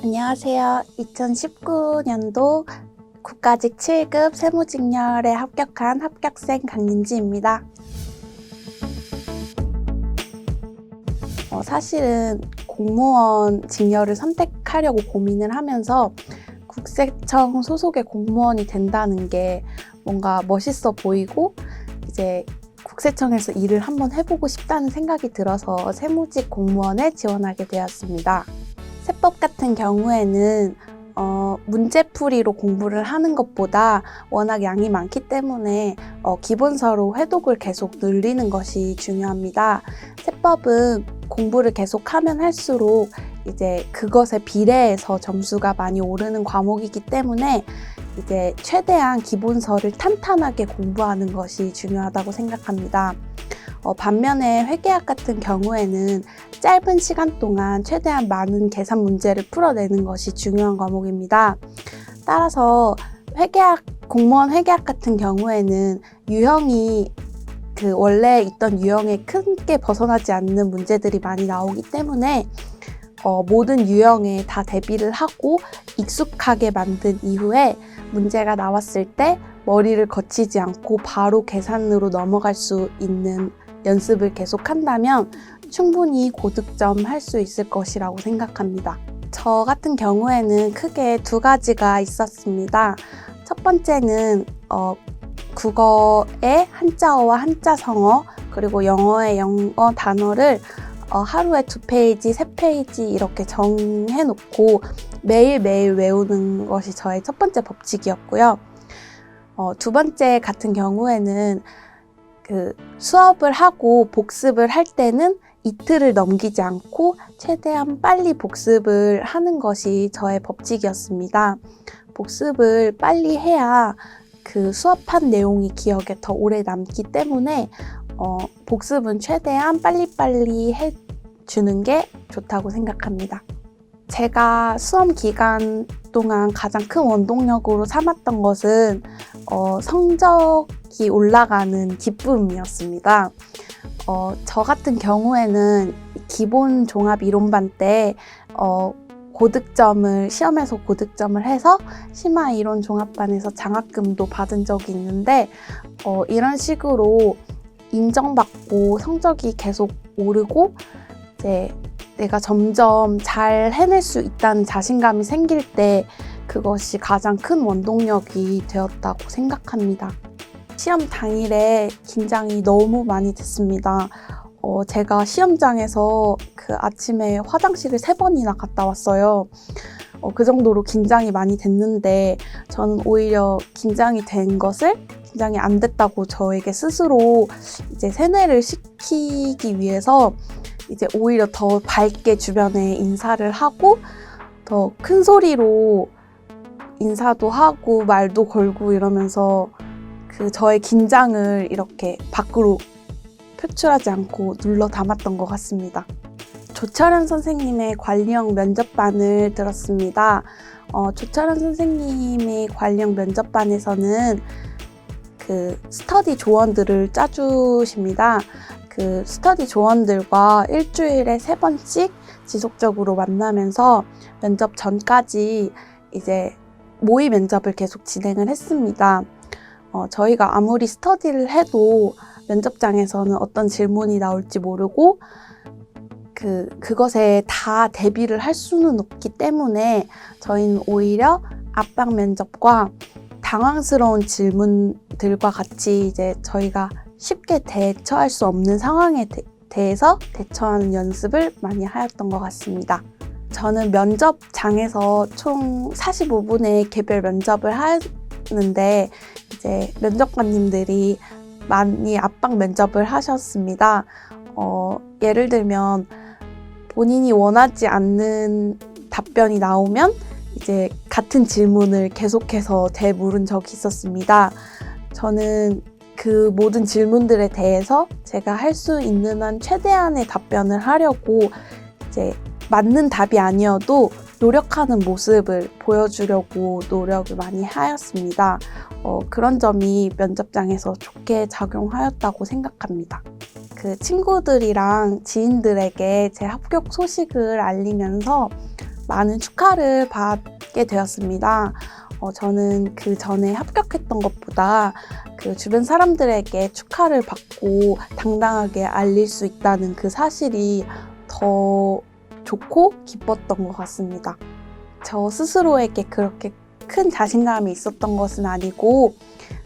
안녕하세요. 2019년도 국가직 7급 세무직렬에 합격한 합격생 강민지입니다. 사실은 공무원 직렬을 선택하려고 고민을 하면서 국세청 소속의 공무원이 된다는 게 뭔가 멋있어 보이고 이제 국세청에서 일을 한번 해보고 싶다는 생각이 들어서 세무직 공무원에 지원하게 되었습니다. 세법 같은 경우에는 문제풀이로 공부를 하는 것보다 워낙 양이 많기 때문에 기본서로 회독을 계속 늘리는 것이 중요합니다. 세법은 공부를 계속하면 할수록 이제 그것에 비례해서 점수가 많이 오르는 과목이기 때문에 이제 최대한 기본서를 탄탄하게 공부하는 것이 중요하다고 생각합니다. 반면에 회계학 같은 경우에는 짧은 시간 동안 최대한 많은 계산 문제를 풀어내는 것이 중요한 과목입니다. 따라서 공무원 회계학 같은 경우에는 유형이 원래 있던 유형에 크게 벗어나지 않는 문제들이 많이 나오기 때문에 모든 유형에 다 대비를 하고 익숙하게 만든 이후에 문제가 나왔을 때 머리를 거치지 않고 바로 계산으로 넘어갈 수 있는 연습을 계속한다면 충분히 고득점 할 수 있을 것이라고 생각합니다. 저 같은 경우에는 크게 두 가지가 있었습니다. 첫 번째는 국어의 한자어와 한자성어 그리고 영어의 영어 단어를 하루에 2페이지, 3페이지 이렇게 정해놓고 매일매일 외우는 것이 저의 첫 번째 법칙이었고요. 두 번째 같은 경우에는 수업을 하고 복습을 할 때는 이틀을 넘기지 않고 최대한 빨리 복습을 하는 것이 저의 법칙이었습니다. 복습을 빨리 해야 수업한 내용이 기억에 더 오래 남기 때문에 복습은 최대한 빨리빨리 해주는 게 좋다고 생각합니다. 제가 수험 기간 동안 가장 큰 원동력으로 삼았던 것은 성적이 올라가는 기쁨이었습니다. 저 같은 경우에는 기본 종합 이론반 때 시험에서 고득점을 해서 심화 이론 종합반에서 장학금도 받은 적이 있는데 이런 식으로 인정받고 성적이 계속 오르고 이제 내가 점점 잘 해낼 수 있다는 자신감이 생길 때 그것이 가장 큰 원동력이 되었다고 생각합니다. 시험 당일에 긴장이 너무 많이 됐습니다. 제가 시험장에서 아침에 화장실을 3번이나 갔다 왔어요. 그 정도로 긴장이 많이 됐는데 저는 오히려 긴장이 안 됐다고 저에게 스스로 이제 세뇌를 시키기 위해서 이제 오히려 더 밝게 주변에 인사를 하고 더 큰 소리로 인사도 하고 말도 걸고 이러면서 저의 긴장을 이렇게 밖으로 표출하지 않고 눌러 담았던 것 같습니다. 조철현 선생님의 관리형 면접반을 들었습니다. 조철현 선생님의 관리형 면접반에서는 스터디 조원들을 짜주십니다. 스터디 조원들과 일주일에 3번씩 지속적으로 만나면서 면접 전까지 이제 모의 면접을 계속 진행을 했습니다. 저희가 아무리 스터디를 해도 면접장에서는 어떤 질문이 나올지 모르고 그것에 다 대비를 할 수는 없기 때문에 저희는 오히려 압박 면접과 당황스러운 질문들과 같이 이제 저희가 쉽게 대처할 수 없는 상황에 대해서 대처하는 연습을 많이 하였던 것 같습니다. 저는 면접장에서 총 45분의 개별 면접을 하는데 이제 면접관님들이 많이 압박 면접을 하셨습니다. 예를 들면 본인이 원하지 않는 답변이 나오면 이제 같은 질문을 계속해서 되물은 적이 있었습니다. 저는 그 모든 질문들에 대해서 제가 할 수 있는 한 최대한의 답변을 하려고 이제 맞는 답이 아니어도 노력하는 모습을 보여주려고 노력을 많이 하였습니다. 그런 점이 면접장에서 좋게 작용하였다고 생각합니다. 친구들이랑 지인들에게 제 합격 소식을 알리면서 많은 축하를 받게 되었습니다. 저는 그 전에 합격했던 것보다 그 주변 사람들에게 축하를 받고 당당하게 알릴 수 있다는 그 사실이 더 좋고 기뻤던 것 같습니다. 저 스스로에게 그렇게 큰 자신감이 있었던 것은 아니고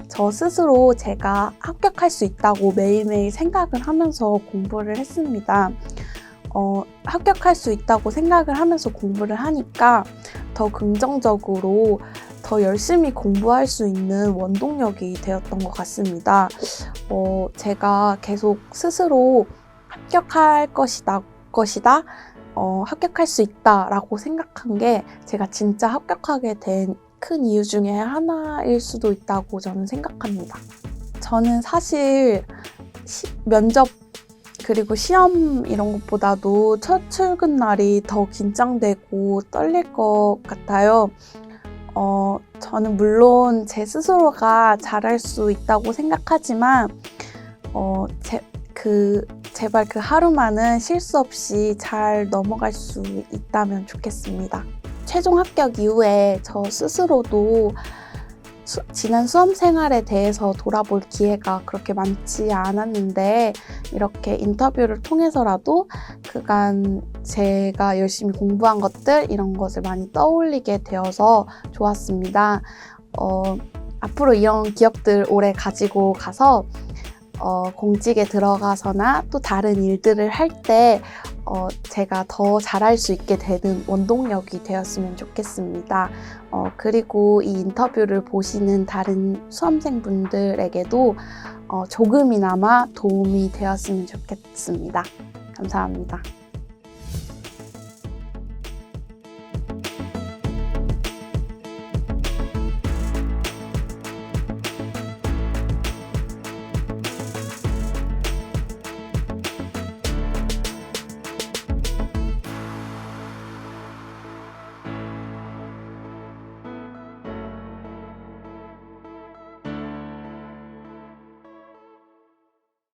저 스스로 제가 합격할 수 있다고 매일매일 생각을 하면서 공부를 했습니다. 합격할 수 있다고 생각을 하면서 공부를 하니까 더 긍정적으로 더 열심히 공부할 수 있는 원동력이 되었던 것 같습니다. 제가 계속 스스로 합격할 것이다, 합격할 수 있다라고 생각한 게 제가 진짜 합격하게 된 큰 이유 중에 하나일 수도 있다고 저는 생각합니다. 저는 사실 면접 그리고 시험 이런 것보다도 첫 출근 날이 더 긴장되고 떨릴 것 같아요. 저는 물론 제 스스로가 잘할 수 있다고 생각하지만 제발 그 하루만은 실수 없이 잘 넘어갈 수 있다면 좋겠습니다. 최종 합격 이후에 저 스스로도 지난 수험 생활에 대해서 돌아볼 기회가 그렇게 많지 않았는데 이렇게 인터뷰를 통해서라도 그간 제가 열심히 공부한 것들 이런 것을 많이 떠올리게 되어서 좋았습니다. 앞으로 이런 기억들 오래 가지고 가서 공직에 들어가서나 또 다른 일들을 할 때 제가 더 잘할 수 있게 되는 원동력이 되었으면 좋겠습니다. 그리고 이 인터뷰를 보시는 다른 수험생분들에게도 조금이나마 도움이 되었으면 좋겠습니다. 감사합니다.